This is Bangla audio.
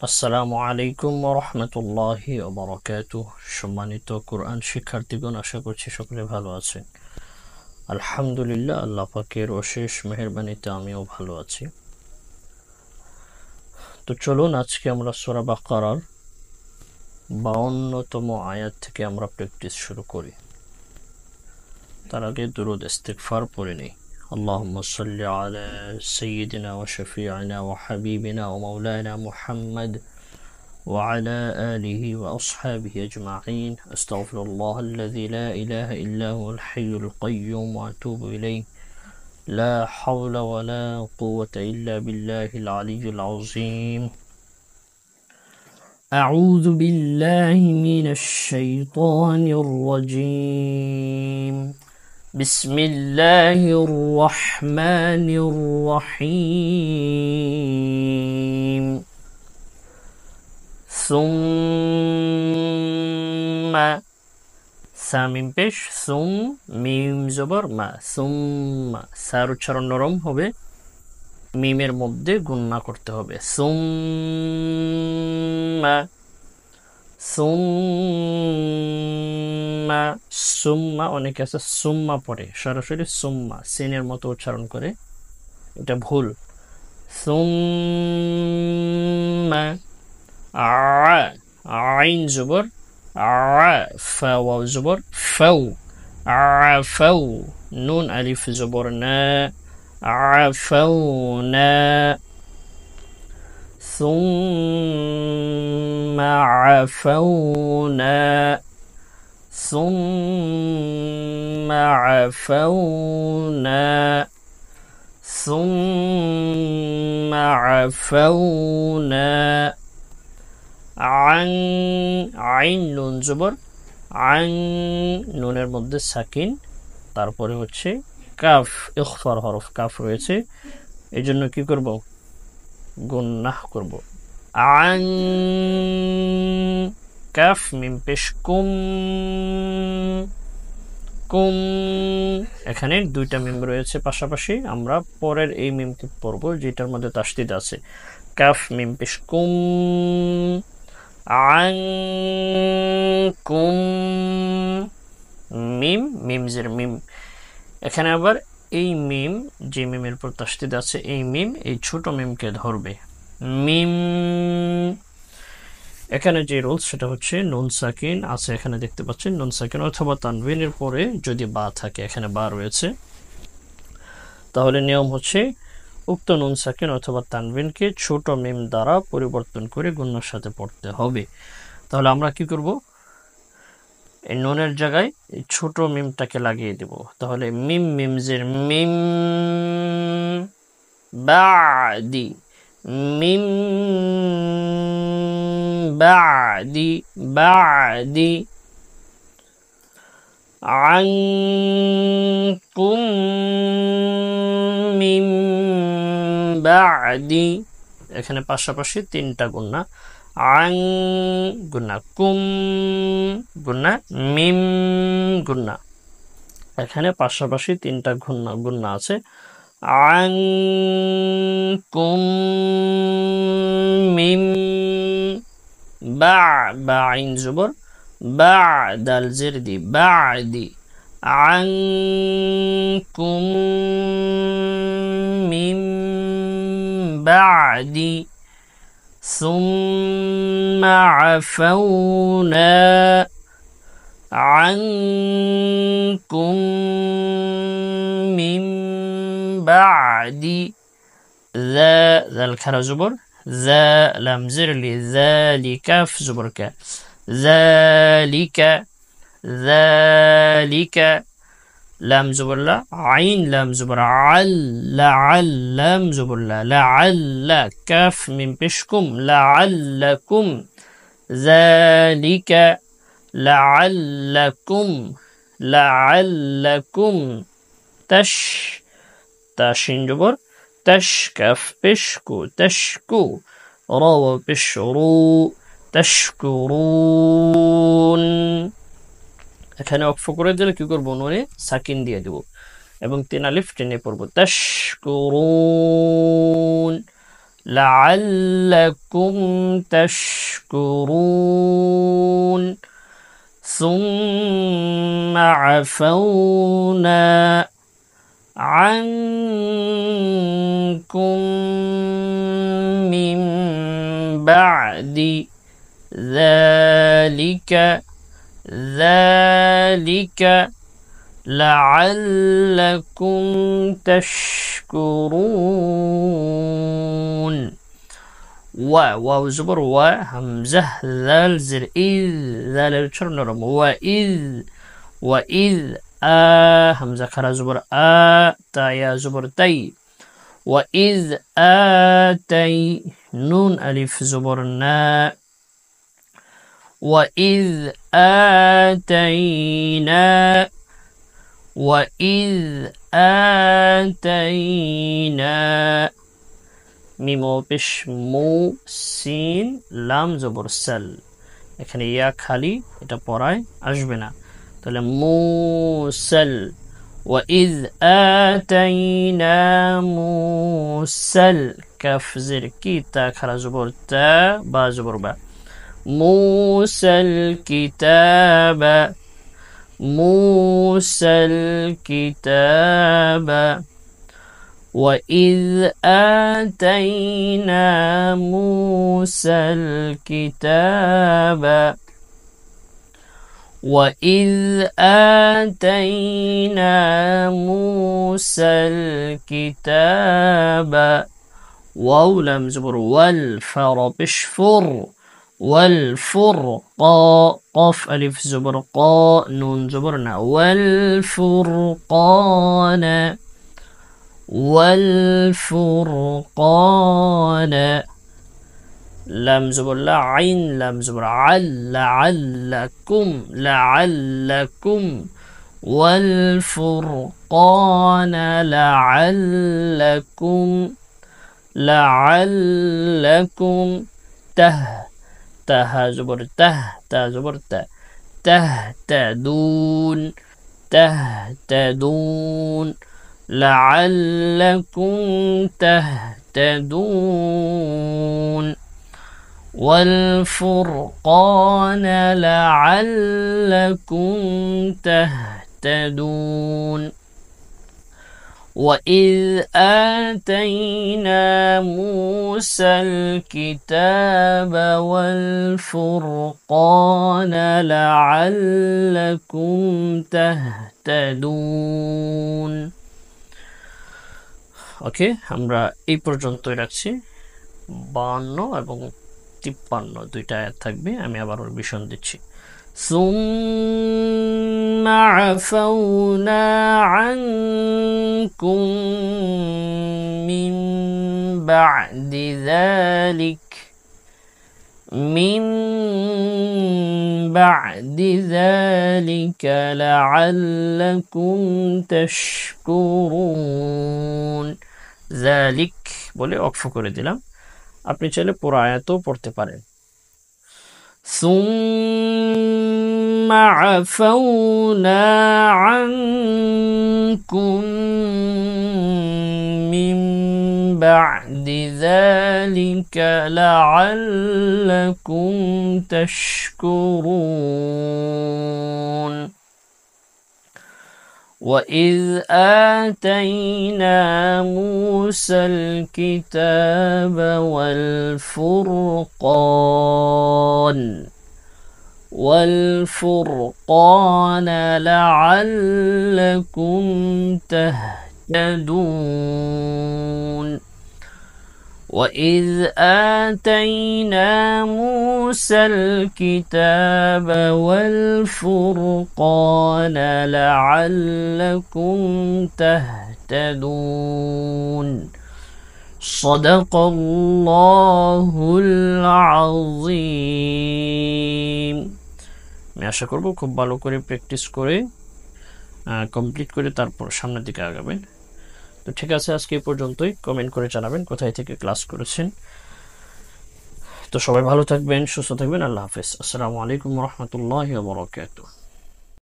আসসালামু আলাইকুম ওয়া রাহমাতুল্লাহি ওয়া বারাকাতুহু। সম্মানিত কোরআন শিক্ষার্থীগণ, আশা করছি সকলে ভালো আছেন। আলহামদুলিল্লাহ, আল্লাহ পাকের অশেষ মেহেরবানিতে আমিও ভালো আছি। তো চলুন আজকে আমরা সূরা বাকারার 52তম আয়াত থেকে আমরা প্র্যাকটিস শুরু করি। তার আগে দুরূদ ইস্তিগফার পড়ে নিই। اللهم صل على سيدنا وشفيعنا وحبيبنا ومولانا محمد وعلى آله وأصحابه أجمعين. أستغفر الله الذي لا إله إلا هو الحي القيوم وأتوب إليه. لا حول ولا قوة إلا بالله العلي العظيم. أعوذ بالله من الشيطان الرجيم. بسم الله الرحمن الرحيم. সুম্মা সামিম পেশ সুম মিম জবর মা সুম্মা সার উচ্চারণ নরম হবে, মিমের মধ্যে গুণনা করতে হবে। সুম্মা সুম্মা সুম্মা অনেকে আছে সুম্মা পড়ে, সরাসরি সুম্মা সিনের মতো উচ্চারণ করে, এটা ভুল। সুম্মা আইন জবর ফাও জবর ফাউ আফাউ নুন আলিফ জবর না আফাউনা সুম্মা আফাউনা সুম্মা আফাউনা সুম্মা আফাউনা আইন নুন জবর আইন নুনের মধ্যে সাকিন, তারপরে হচ্ছে কাফ ইখফার হরফ কাফ রয়েছে, এই জন্য কি করব, গুন্নাহ করব। আন কাফ মিম পেশ কুম কুম, এখানে দুইটা মিম রয়েছে পাশাপাশি, আমরা পরের এই মিমকে পড়ব যেটার মধ্যে তাসদিদ আছে। কাফ মিম পেশ কুম আনকুম মিম মিমজের মিম, এখানে আবার এই মিম যে মিমের উপর তাসদিদ আছে এই মিম এই ছোট মিমকে ধরবে মিম। এখানে যে রুলস সেটা হচ্ছে নুন সাকিন আছে, এখানে দেখতে পাচ্ছেন নুন সাকিন অথবা তানবিনের পরে যদি বা থাকে, এখানে বা রয়েছে, তাহলে নিয়ম হচ্ছে উক্ত নুন সাকিন অথবা তানবিনকে ছোট মিম দ্বারা পরিবর্তন করে গুণনার সাথে পড়তে হবে। তাহলে আমরা কি করব, এই নুনের জায়গায় এই ছোট মিমটাকে লাগিয়ে দেব, তাহলে মিম মিমজের মিম বাদি মিম বাদি বাদি আনকুম মিম বাদি, এখানে পাশাপাশি তিনটা গুণনা, আং গুণা কুম গুণা মিম গুণা, এখানে পাশাপাশি তিনটা গুণনা আছে। আং কুম মিম বা বা আইন জবর বা দাল জের দি বাদি আং কুম মিম বাদি সুম্মা আফাউনা আনকুম মিম বাদি জাল খারা জবর জা লাম জিরলি যালিকা জবর কা যালিকা যালিকা লাম জবর লা আইন লাম জবর আল লাআল লাম জবর লা লাআল্লা কাফ মিম পেশকুম লাআল্লাকুম যালিকা লাআল্লাকুম লাআল্লাকুম তাশ তাশিন জবর তাশ কাফ পেশকু তাশকু রা পেশ রু তাশকুরুন, এখানে অক্ষ করে দিলে কি করবো, নুনে সাকিন দিয়ে দেব এবং তিন আলিফ টেনে পড়বো তাশকুরুন لعلكم تشكرون ثم عفونا عنكم من بعد ذلك لعلكم تشكرون واو زبر همزة ذال زر إذ ذال الشرنرم وإذ همزة خرا زبر تا يا زبر تي وإذ آتي نون ألف زبر نا وإذ آتينا মিমো পেশ মু সিন লাম জবর সাল এখানে ইয়া খালি এটা পড়ায় আসবে না তাহলে মুসাল وإذ آتينا موسى كاف زر كي تا خرا زبر تا با زبر با موسى الكتاب وإذ آتينا موسى الكتاب واو لام زبر والفر بشفر والفر قاف ألف زبر قا نون زبرنا والفرقان لام زبر لا عين لام زبر لعلكم والفرقان لعلكم ته زبر تا زبر تهتدون لعلكم تهتدون والفرقان لعلكم تهتدون وإذ آتينا موسى الكتاب والفرقان لعلكم تهتدون ওকে আমরা এই পর্যন্তই রাখছি 52 এবং 53 দুইটা আয়াত থাকবে আমি আবার রিভিশন দিচ্ছি ثم عفونا عنكم من بعد ذلك لعلكم تشكرون ذلك বলে অক্ফ করে দিলাম আপনি চাইলে পুরো আয়াতও পড়তে পারেন ثم عفونا عنكم من بعد ذلك لعلكم تشكرون وإذ آتينا موسى الكتاب والفرقان لعلكم تهتدون وإذ آتينا موسى الكتاب والفرقان لعلكم تهتدون صدق الله العظيم আমি আশা করব খুব ভালো করে প্র্যাকটিস করে কমপ্লিট করে তারপর সামনের দিকে আগাবেন তো ঠিক আছে আজকে এই পর্যন্তই কমেন্ট করে জানাবেন কোথায় থেকে ক্লাস করেছেন তো সবাই ভালো থাকবেন সুস্থ থাকবেন আল্লাহ হাফেজ আসসালামু আলাইকুম ওয়া রাহমাতুল্লাহি ওয়া বারাকাতুহু